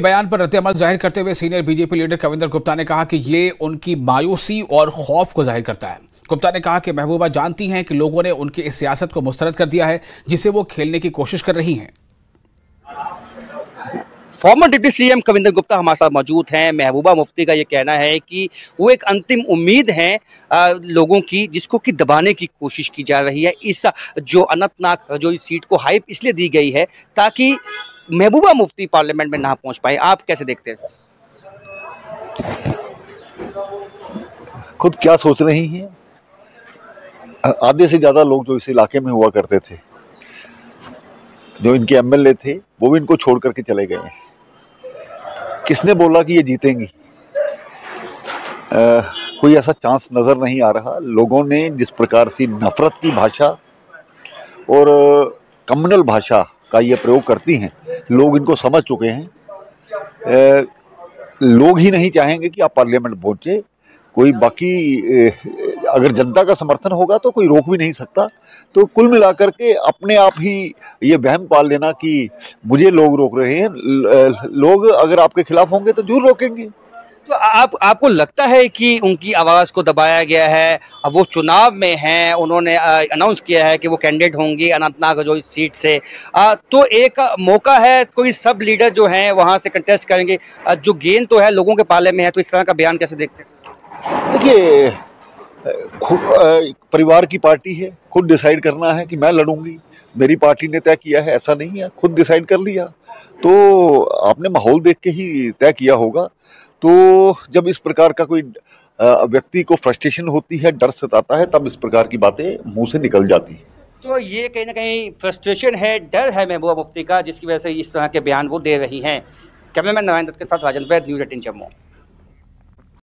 बयान पर रद्द-ए-अमल जाहिर करते हुए senior BJP leader Kavinder Gupta ने कहा कि ये उनकी मायूसी और खौफ को जाहिर करता है। गुप्ता ने कहा कि महबूबा जानती हैं कि लोगों ने उनकी इस सियासत को मुस्तरद कर दिया है जिसे वो खेलने की कोशिश कर रही हैं। Farmer deputy CM Kavinder Gupta हमारे साथ मौजूद हैं। महबूबा मुफ्ती का ये कहना है कि वो एक अंतिम उम्मीद है लोगों की, जिसको कि दबाने की कोशिश की जा रही है। इस जो अनंतनाग जो इस सीट को हाइप इसलिए दी गई है ताकि महबूबा मुफ्ती पार्लियामेंट में ना पहुंच पाए। आप कैसे देखते हैं सर? खुद क्या सोच रही हैं? आधे से ज्यादा लोग जो इस इलाके में हुआ करते थे, जो इनके एमएलए थे, वो भी इनको छोड़ करके चले गए हैं। किसने बोला कि ये जीतेंगी? कोई ऐसा चांस नजर नहीं आ रहा। लोगों ने जिस प्रकार से नफरत की भाषा और कम्युनल भाषा का ये प्रयोग करती हैं, लोग इनको समझ चुके हैं। लोग ही नहीं चाहेंगे कि आप पार्लियामेंट पहुंचे। कोई बाकी अगर जनता का समर्थन होगा तो कोई रोक भी नहीं सकता। तो कुल मिलाकर के अपने आप ही ये वहम पाल लेना कि मुझे लोग रोक रहे हैं, लोग अगर आपके खिलाफ होंगे तो जरूर रोकेंगे। तो आपको लगता है कि उनकी आवाज़ को दबाया गया है? अब वो चुनाव में हैं, उन्होंने अनाउंस किया है कि वो कैंडिडेट होंगी अनंतनाग जो इस सीट से, तो एक मौका है, कोई सब लीडर जो हैं वहाँ से कंटेस्ट करेंगे, जो गेंद तो है लोगों के पाले में है। तो इस तरह का बयान कैसे देखते हैं? देखिए, परिवार की पार्टी है, खुद डिसाइड करना है कि मैं लड़ूंगी, मेरी पार्टी ने तय किया है, ऐसा नहीं है, खुद डिसाइड कर लिया। तो आपने माहौल देख के ही तय किया होगा। तो जब इस प्रकार का कोई व्यक्ति को फ्रस्ट्रेशन होती है, डर सताता है, तब इस प्रकार की बातें मुंह से निकल जाती है। तो ये कहीं ना कहीं फ्रस्ट्रेशन है, डर है महबूबा मुफ्ती का, जिसकी वजह से इस तरह के बयान वो दे रही हैं। कैमरामैन नारायण दत्त के साथ राजन वैद, न्यूज़ 18 जम्मू।